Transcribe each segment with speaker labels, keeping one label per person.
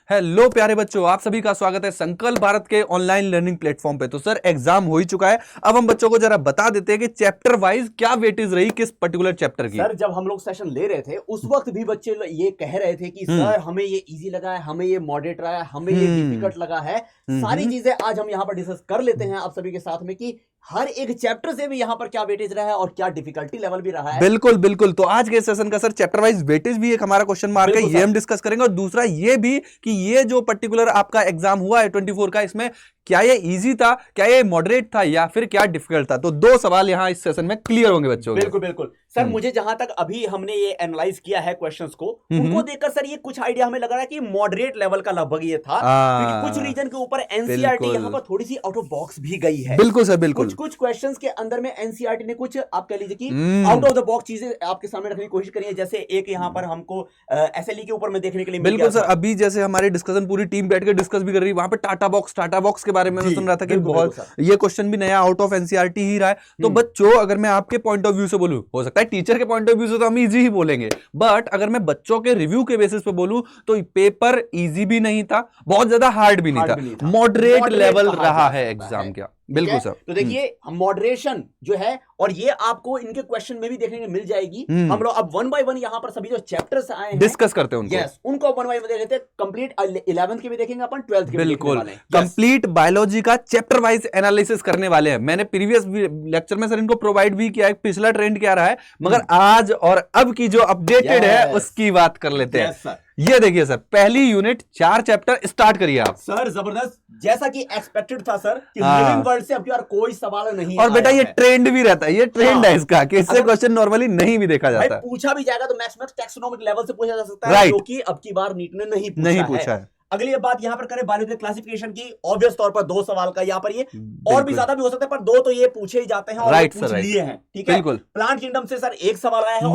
Speaker 1: Hello प्यारे बच्चों, आप सभी का स्वागत है संकल्प भारत के ऑनलाइन लर्निंग प्लेटफॉर्म पे। तो सर एग्जाम हो ही चुका है, अब हम बच्चों को जरा बता देते हैं कि चैप्टर वाइज क्या वेटेज रही किस पर्टिकुलर चैप्टर की।
Speaker 2: सर जब हम लोग सेशन ले रहे थे उस वक्त भी बच्चे ये कह रहे थे कि सर हमें ये इजी लगा है, हमें ये मॉडरेट रहा है, हमें ये डिफिकल्ट लगा है। सारी चीजें आज हम यहाँ पर डिस्कस कर लेते हैं आप सभी के साथ में कि हर एक चैप्टर से भी यहाँ पर क्या वेटेज रहा है और क्या डिफिकल्टी लेवल भी रहा है।
Speaker 1: बिल्कुल बिल्कुल। तो आज के सेशन का सर चैप्टर वाइज वेटेज भी एक हमारा क्वेश्चन मार्क है, ये हम डिस्कस करेंगे। और दूसरा ये भी कि ये जो पर्टिकुलर आपका एग्जाम हुआ है 24 का, इसमें क्या ये इजी था, क्या ये मॉडरेट था या फिर क्या डिफिकल्ट था। तो दो सवाल यहाँ इस सेशन में क्लियर होंगे बच्चों के।
Speaker 2: बिल्कुल बिल्कुल सर, मुझे जहां तक अभी हमने ये एनालाइज किया है क्वेश्चंस को, उनको देखकर सर ये कुछ आइडिया हमें लग रहा है कि मॉडरेट लेवल का लगभग ये था, क्योंकि कुछ रीजन के ऊपर एनसीईआरटी यहाँ पर थोड़ी सी आउट ऑफ बॉक्स भी गई है।
Speaker 1: बिल्कुल सर बिल्कुल।
Speaker 2: कुछ क्वेश्चंस के अंदर में एनसीईआरटी ने कुछ आप कह लीजिए कि आउट ऑफ द बॉक्स चीजें आपके सामने रखने की कोशिश करी है। जैसे एक यहाँ पर हमको एसएलई के ऊपर में देखने के लिए मिल
Speaker 1: बिल्कुल
Speaker 2: गया
Speaker 1: सर। अभी जैसे हमारी डिस्कशन पूरी टीम बैठ के डिस्कस भी कर रही है, वहां पे टाटा बॉक्स के बारे में मैं सुन रहा था कि बहुत ये क्वेश्चन भी नया आउट ऑफ एनसीईआरटी ही रहा है। तो बच्चों अगर मैं आपके पॉइंट ऑफ व्यू से बोलूं, हो सकता है टीचर के पॉइंट ऑफ व्यू से तो हम इजी ही बोलेंगे, बट अगर मैं बच्चों के रिव्यू के बेसिस पे बोलूं तो पेपर इजी भी नहीं था, बहुत ज्यादा हार्ड भी नहीं था, मॉडरेट लेवल रहा है एग्जाम का। बिल्कुल सर।
Speaker 2: तो देखिए मॉडरेशन जो है, और ये आपको इनके क्वेश्चन में भी देखने को मिल जाएगी। हम लोग अब वन बाय वन यहाँ पर सभी जो चैप्टर्स आए हैं
Speaker 1: डिस्कस करते हैं उनको।
Speaker 2: यस, उनको वन बाय वन देख लेते हैं। कंप्लीट 11th के भी देखेंगे अपन, 12th के भी
Speaker 1: बिल्कुल।
Speaker 2: देखेंगे।
Speaker 1: कंप्लीट बायोलॉजी का चैप्टर वाइज एनालिसिस करने वाले हैं। मैंने प्रीवियस लेक्चर में सर इनको प्रोवाइड भी किया है, पिछला ट्रेंड क्या रहा है, मगर आज और अब की जो अपडेटेड है उसकी बात कर लेते हैं। ये देखिए सर, पहली यूनिट 4 चैप्टर स्टार्ट करिए आप।
Speaker 2: सर जबरदस्त, जैसा कि एक्सपेक्टेड था सर कि लिविंग वर्ल्ड से अब की बार कोई सवाल नहीं
Speaker 1: और बेटा ये ट्रेंड भी रहता है, ये ट्रेंड है इसका कि इससे क्वेश्चन नॉर्मली नहीं भी देखा जाता है।
Speaker 2: पूछा भी जाएगा तो मैक्सिमम टैक्सोनॉमिक लेवल से पूछा जा सकता है, जो कि अब की बार नीट ने नहीं पूछा है। अगली बात यहाँ पर करें बायोलॉजी क्लासिफिकेशन की, ऑब्वियस तौर पर 2 सवाल का यहाँ पर ये और भी ज्यादा भी हो सकता है, पर 2 तो ये पूछे ही जाते हैं और पूछ लिए हैं। ठीक है, प्लांट किंगडम से सर 1 सवाल आया है।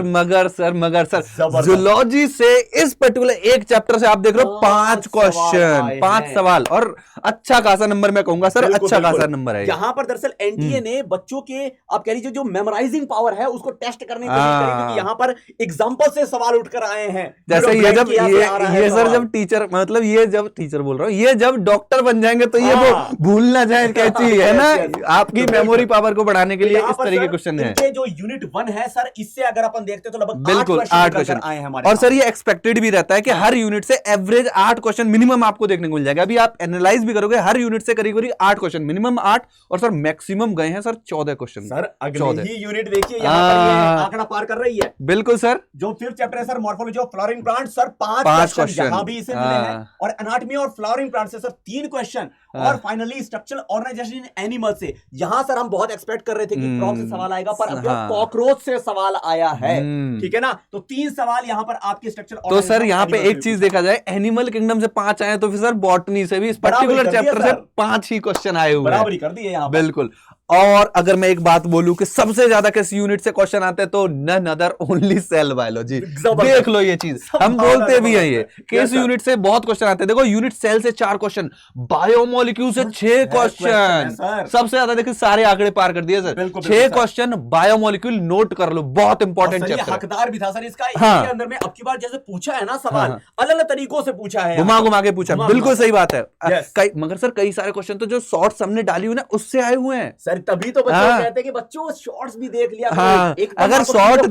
Speaker 2: मगर सर जूलॉजी से इस पर्टिकुलर एक चैप्टर से आप देख रहे हो 5 क्वेश्चन, 5 सवाल, और अच्छा खासा नंबर मैं कहूंगा सर, अच्छा खासा नंबर है। यहाँ पर दरअसल एनटीए ने बच्चों के आप कह लीजिए जो मेमोराइजिंग पावर है उसको टेस्ट करने की कोशिश करी, क्योंकि यहाँ पर एग्जाम्पल से सवाल उठकर आए हैं।
Speaker 1: जैसे ये जब ये सर जब टीचर, मतलब ये जब टीचर बोल रहा हूँ, ये जब डॉक्टर बन जाएंगे तो ये वो भूल ना जाए कैची है ना, आपकी मेमोरी पावर को बढ़ाने के लिए इस तरह के क्वेश्चन है।
Speaker 2: जो यूनिट 1 है सर, इससे अगर अपन देखते तो लगभग
Speaker 1: बिल्कुल 8 क्वेश्चन आए हैं हमारे। और सर ये एक्सपेक्टेड भी रहता है कि हर यूनिट से एवरेज 8 क्वेश्चन मिनिमम आपको देखने को मिल जाएगा। अभी आप एनालाइज भी करोगे, हर यूनिट से करीब करीब 8 क्वेश्चन, मिनिमम 8, और सर मैक्सिमम गए हैं सर 14 क्वेश्चन।
Speaker 2: सर अगली ही यूनिट देखिए यहाँ पर ये आंकड़ा पार कर रही है।
Speaker 1: बिल्कुल सर।
Speaker 2: जो 5th चैप्टर है sir, morphology of flowering plant, sir 5 question यहाँ भी इसे मिले हैं, और एनाटॉमी और फ्लावरिंग प्लांट से सर 3 क्वेश्चन, और finally structural organisation in animal से। यहां सर हम बहुत एक्सपेक्ट कर रहे थे कि फ्रॉग से सवाल आएगा, पर अब कॉकरोच से सवाल आया है। ठीक है ना, तो 3 सवाल यहां पर आपके स्ट्रक्चरल।
Speaker 1: तो सर यहां पे एक चीज देखा जाए, एनिमल किंगडम से 5 आए, तो फिर सर बॉटनी से भी इस पर्टिकुलर चैप्टर से 5 ही क्वेश्चन आए हुए हैं,
Speaker 2: बराबरी कर दी है यहां पर।
Speaker 1: बिल्कुल। और अगर मैं एक बात बोलूं कि सबसे ज्यादा किस यूनिट से क्वेश्चन आते हैं, तो none other only cell biology. देख लो ये चीज, हम बोलते भी हैं ये कि इस यूनिट से बहुत क्वेश्चन आते हैं। देखो यूनिट सेल से 4 क्वेश्चन, बायोमोलिक्यूल से 6 क्वेश्चन, सबसे ज्यादा देखिए सारे आंकड़े पार कर दिए सर। 6 क्वेश्चन बायोमोलिक्यूल, नोट कर लो, बहुत इंपॉर्टेंट चैप्टर।
Speaker 2: हकदार भी था सर इसका। इसके अंदर में अब की बार जैसे पूछा है ना सवाल, अलग अलग तरीकों से पूछा है,
Speaker 1: घुमा घुमा के पूछा। बिल्कुल सही बात है। मगर सर कई सारे क्वेश्चन तो जो शॉर्ट्स हमने डाली हुई ना उससे आए हुए हैं
Speaker 2: सर, तभी तो बच्चे कहते हैं कि बच्चों शॉर्ट्स भी देख लिया।
Speaker 1: अगर शॉर्ट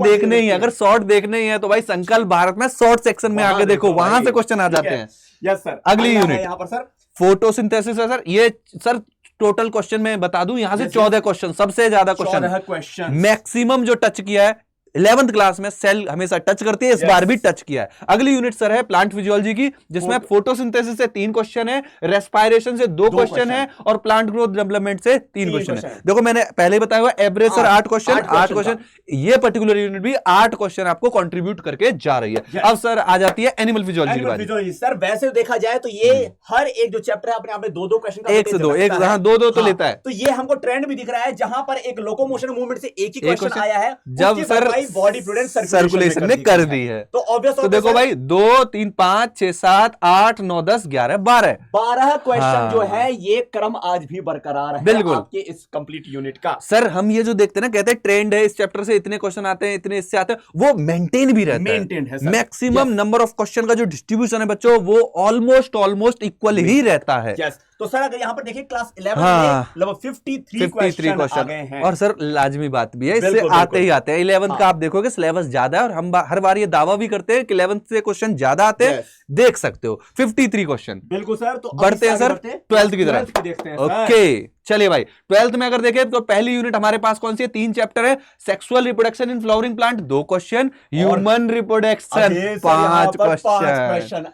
Speaker 1: देखने ही है तो भाई संकल्प भारत में शॉर्ट सेक्शन में आके देखो, वहां से क्वेश्चन आ जाते हैं।
Speaker 2: Yes sir.
Speaker 1: अगली यूनिट
Speaker 2: यहाँ पर सर
Speaker 1: फोटोसिंथेसिस है सर। ये सर टोटल क्वेश्चन में बता दूं, यहां से 14 क्वेश्चन, सबसे ज्यादा क्वेश्चन मैक्सिमम जो टच किया है 11th क्लास में। सेल हमेशा टच करती है, इस बार भी टच किया है। अगली यूनिट सर है प्लांट फिजियोलॉजी की, जिसमें फोटोसिंथेसिस से 3 क्वेश्चन है, रेस्पिरेशन से 2 क्वेश्चन है, और प्लांट ग्रोथ डेवलपमेंट से 3 क्वेश्चन है। देखो मैंने पहले बताया हुआ एवरेज सर 8 क्वेश्चन। ये पर्टिकुलर यूनिट भी 8 क्वेश्चन आपको कंट्रीब्यूट करके जा रही है। अब सर आ जाती है एनिमल फिजियोलॉजी।
Speaker 2: सर वैसे देखा जाए तो ये हर एक जो चैप्टर है अपने आप में 2-2 क्वेश्चन,
Speaker 1: 1 से 2 तो लेता है।
Speaker 2: तो ये हमको ट्रेंड भी दिख रहा है, जहां पर एक लोकोमोशन मूवमेंट से एक ही क्वेश्चन आया है,
Speaker 1: जब sir
Speaker 2: apply body fluid
Speaker 1: circulation में कर दी है।
Speaker 2: तो ऑब्वियस
Speaker 1: तो देखो भाई 2 3 5 6 7 8 9 10 11
Speaker 2: 12 क्वेश्चन जो है ये क्रम आज भी बरकरार है
Speaker 1: बिल्कुल
Speaker 2: आपके इस कंप्लीट यूनिट का।
Speaker 1: सर हम ये जो देखते हैं ना, कहते हैं ट्रेंड है, इस चैप्टर से इतने क्वेश्चन आते हैं, इतने इससे आते हैं, वो मेंटेन भी रहता है। मैक्सिमम नंबर ऑफ क्वेश्चन का जो डिस्ट्रीब्यूशन है बच्चों वो ऑलमोस्ट इक्वल ही रहता है।
Speaker 2: तो सर अगर यहाँ पर देखिए क्लास 11 में लगभग 53 क्वेश्चन आ गए हैं।
Speaker 1: और सर लाजमी बात भी है, इससे आते ही आते हैं। 11th का आप देखोगे सिलेबस ज्यादा है और हम हर बार ये दावा भी करते हैं कि 11th से क्वेश्चन ज्यादा आते हैं। देख सकते हो 53 क्वेश्चन।
Speaker 2: बिल्कुल सर। तो
Speaker 1: बढ़ते हैं सर 12th की तरफ। ओके चलिए भाई 12th में अगर देखें तो पहली यूनिट हमारे पास कौन सी है? 3 चैप्टर है। Sexual reproduction in flowering plant 2 question, human reproduction 5 question.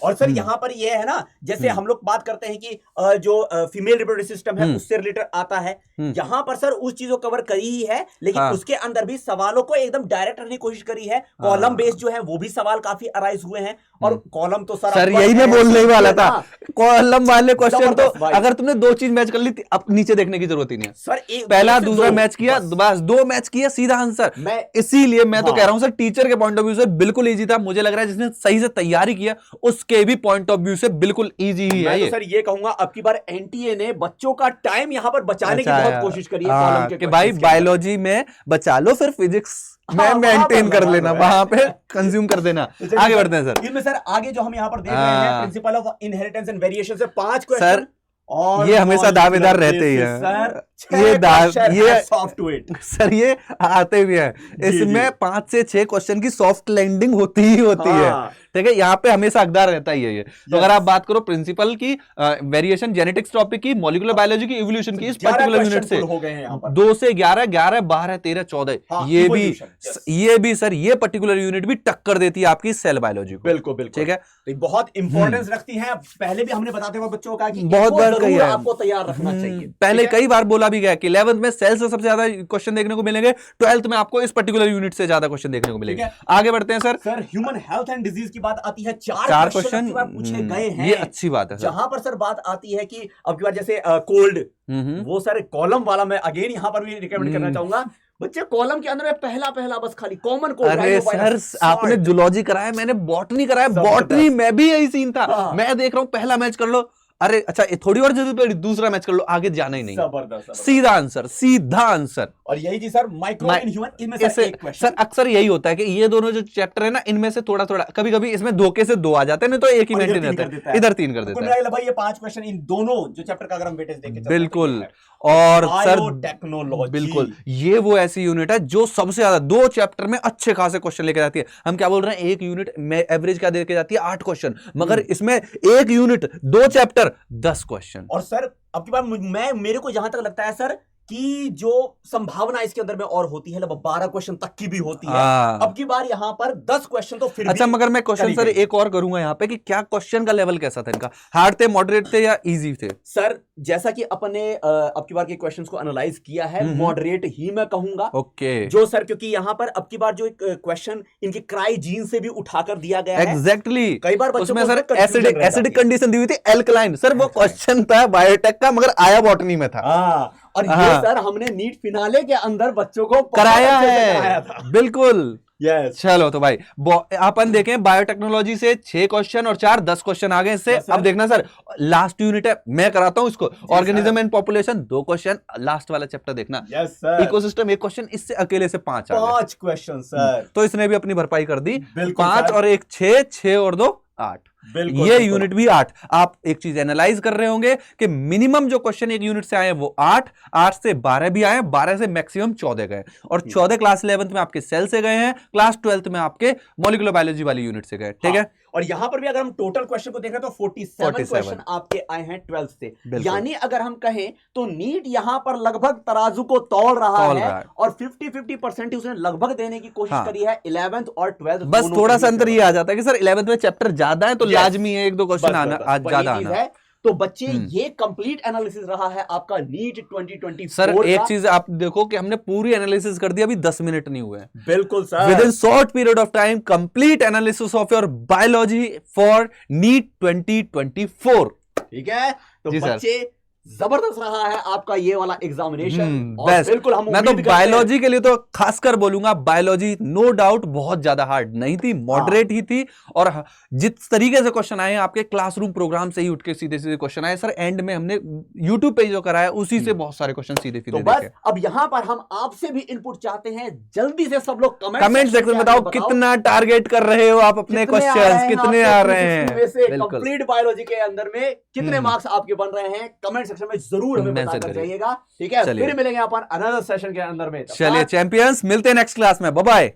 Speaker 2: और सर यहाँ पर ये है ना, जैसे हम लोग बात करते हैं कि जो फीमेल रिप्रोडक्टिव सिस्टम है उससे रिलेटेड आता है, यहाँ पर सर उस चीज को कवर करी ही है, लेकिन उसके अंदर भी सवालों को एकदम डायरेक्ट रखने की कोशिश करी है। कॉलम बेस्ड जो है वो भी सवाल काफी अराइज हुए हैं। और कॉलम तो सर
Speaker 1: यही मैं बोलने ही वाला था, कॉलम वाले क्वेश्चन तो अगर तुमने 2 चीज मैच कर ली अब नीचे देखने की जरूरत ही नहीं है सर। पहला दूसरा मैच किया, बस 2 मैच किया, सीधा आंसर। इसीलिए मैं तो कह रहा हूं सर टीचर के पॉइंट ऑफ व्यू से बिल्कुल इजी था। मुझे लग रहा है जिसने सही से तैयारी किया उसके भी पॉइंट ऑफ व्यू से बिल्कुल इजी ही है।
Speaker 2: तो सर ये कहूंगा अब की बार एनटीए ने बच्चों का टाइम यहां पर बचाने की बहुत कोशिश करी है
Speaker 1: कि भाई बायोलॉजी में बचा लो, फिर फिजिक्स में मेंटेन कर लेना, वहां पे कंज्यूम कर देना। आगे बढ़ते हैं सर।
Speaker 2: इसमें सर आगे जो हम यहाँ पर देख रहे हैं principle of inheritance and variation से 5 क्वेश्चन।
Speaker 1: और ये हमेशा दावेदार रहते ही हैं
Speaker 2: सर।
Speaker 1: ये
Speaker 2: सॉफ्ट टू इट
Speaker 1: सर, ये आते भी हैं। इसमें 5 से 6 क्वेश्चन की सॉफ्ट लैंडिंग होती ही होती है, ठीक है। यहाँ पे हमेशा हकदार रहता ही है ये। तो अगर आप बात करो प्रिंसिपल की, वेरिएशन जेनेटिक्स टॉपिक की, मॉलिक्यूलर बायोलॉजी की, इवोल्यूशन की, इस पर्टिकुलर यूनिट से 2 से 11 11 12 13 14 ये भी सर ये पर्टिकुलर यूनिट भी टक्कर देती है आपकी सेल बायोलॉजी को।
Speaker 2: बिल्कुल बिल्कुल, ठीक है। बहुत इंपॉर्टेंस रखती है। पहले भी हमने बताते हुए बच्चों का कि
Speaker 1: बहुत बार
Speaker 2: आपको तैयार रखना चाहिए।
Speaker 1: पहले कई बार बोला भी गया कि 11th में सेल से सबसे ज्यादा क्वेश्चन देखने को मिलेंगे, 12th में आपको इस पर्टिकुलर यूनिट से ज्यादा क्वेश्चन देखने को मिलेंगे। आगे बढ़ते हैं sir.
Speaker 2: Sir human health and disease की बात आती है, 4 क्वेश्चन पूछे गए हैं।
Speaker 1: ये अच्छी बात है।
Speaker 2: जहां पर सर बात आती है कि अब की बार जैसे कोल्ड, वो सर कॉलम वाला मैं अगेन यहां पर भी रिकमेंड करना चाहूंगा। बच्चे कॉलम के अंदर में पहला बस खाली कॉमन कोल्ड।
Speaker 1: अरे सर आपने जूलॉजी कराया, मैंने बॉटनी कराया। बॉटनी में भी यही सीन था। मैं देख रहा हूं पहला मैच कर लो, अरे अच्छा थोड़ी और जरूरत पड़ी, दूसरा मैच कर लो, आगे जाना ही नहीं।
Speaker 2: जबरदस्त,
Speaker 1: सीधा आंसर।
Speaker 2: और यही जी सर माइक्रो एंड ह्यूमन, इनमें से एक क्वेश्चन।
Speaker 1: सर अक्सर यही होता है कि ये दोनों जो चैप्टर है ना, इनमें से थोड़ा कभी इसमें धोखे से 2 आ जाते हैं, नहीं तो एक ही मेंटेन रहता है, इधर 3 कर देता है।
Speaker 2: भाई ये 5 क्वेश्चन इन दोनों जो चैप्टर का अगर हम वेटेज देखें
Speaker 1: बिल्कुल। और सर
Speaker 2: टेक्नोलॉजी
Speaker 1: बिल्कुल ये वो ऐसी यूनिट है जो सबसे ज्यादा 2 चैप्टर में अच्छे खासे क्वेश्चन लेके जाती है। हम क्या बोल रहे हैं, एक यूनिट में एवरेज क्या देके जाती है 8 क्वेश्चन, मगर इसमें एक यूनिट 2 चैप्टर 10 क्वेश्चन।
Speaker 2: और सर अब की बार मेरे को जहां तक लगता है सर कि जो संभावना इसके अंदर में और होती है, लगभग 12 क्वेश्चन तक की भी होती है। अब की बार यहाँ पर 10 क्वेश्चन तो फिर
Speaker 1: अच्छा, मगर मैं क्वेश्चन सर एक और करूंगा यहाँ पे कि क्या क्वेश्चन का लेवल कैसा था इनका, हार्ड थे, मॉडरेट थे या इजी थे?
Speaker 2: सर जैसा कि अपने अब की बार के क्वेश्चंस को एनालाइज किया है, मॉडरेट ही मैं कहूंगा।
Speaker 1: ओके
Speaker 2: जो सर क्योंकि यहाँ पर अब की बार जो एक क्वेश्चन इनके क्राई जीन से भी उठाकर दिया गया है।
Speaker 1: एग्जैक्टली।
Speaker 2: कई बार
Speaker 1: उसमें सर एसिडिक कंडीशन दी हुई थी, एल्कलाइन। सर वो क्वेश्चन था बायोटेक का, मगर आया बॉटनी में था।
Speaker 2: और ये सर हमने नीट फिनाले के अंदर बच्चों को
Speaker 1: कराया है। बिल्कुल
Speaker 2: यस।
Speaker 1: चलो तो भाई अपन देखें बायोटेक्नोलॉजी से 6 क्वेश्चन और 4 10 क्वेश्चन आ गए इससे। अब देखना सर लास्ट यूनिट है, मैं कराता हूं इसको। Organism and population 2 question, last वाला चैप्टर देखना।
Speaker 2: Yes sir.
Speaker 1: इकोसिस्टम 1 क्वेश्चन, इससे अकेले से 5
Speaker 2: क्वेश्चन सर।
Speaker 1: तो इसने भी अपनी भरपाई कर दी। 5 और 1 6 और 2 8। ये यूनिट भी 8। आप एक चीज एनालाइज कर रहे होंगे कि मिनिमम जो क्वेश्चन एक यूनिट से आए वो 8 से 12 भी आए, 12 से मैक्सिमम 14 गए, और 14 क्लास 11th में आपके सेल से गए हैं, क्लास 12th में आपके मॉलिक्यूलर बायोलॉजी वाली यूनिट से गए, ठीक है।
Speaker 2: और यहां पर भी अगर हम टोटल क्वेश्चन को देखें तो 47 क्वेश्चन आपके आए हैं 12th से। यानी अगर हम कहें तो नीट यहां पर लगभग तराजू को तोल रहा है और 50-50% उसने लगभग देने की कोशिश करी है 11th और 12th।
Speaker 1: बस थोड़ा सा अंतर ये आ जाता है कि सर 11th में चैप्टर ज्यादा है तो लाजमी है 1-2 क्वेश्चन आना ज्यादा आना।
Speaker 2: तो बच्चे ये कंप्लीट एनालिसिस रहा है आपका नीट 2024।
Speaker 1: सर एक चीज आप देखो कि हमने पूरी एनालिसिस कर दी, अभी 10 मिनट नहीं हुए।
Speaker 2: बिल्कुल sir.
Speaker 1: Within short period of time complete analysis of your biology for NEET 2024।
Speaker 2: ठीक है, तो बच्चे जबरदस्त रहा है आपका ये वाला एग्जामिनेशन।
Speaker 1: बिल्कुल मैं तो बायोलॉजी के लिए तो खासकर बोलूंगा, बायोलॉजी नो डाउट बहुत ज्यादा हार्ड नहीं थी, मॉडरेट ही थी। और जिस तरीके से क्वेश्चन आए आपके क्लासरूम प्रोग्राम से ही उठ के सीधे सीधे क्वेश्चन आए सर, एंड में हमने यूट्यूब पे जो कराया उसी से बहुत सारे क्वेश्चन सीधे सीधे देखे।
Speaker 2: अब यहाँ पर हम आपसे भी इनपुट चाहते हैं, जल्दी से सब लोग
Speaker 1: कमेंट सेक्शन में बताओ कितना टारगेट कर रहे हो आप अपने क्वेश्चंस, कितने आ रहे हैं
Speaker 2: कंप्लीट बायोलॉजी के अंदर में, कितने मार्क्स आपके बन रहे हैं, कमेंट सेक्शन में जरूर हमें बताकर जाइएगा। ठीक है, फिर मिलेंगे अपन अनदर सेशन के अंदर में।
Speaker 1: चलिए चैंपियंस, मिलते हैं नेक्स्ट क्लास में, बाय बाय।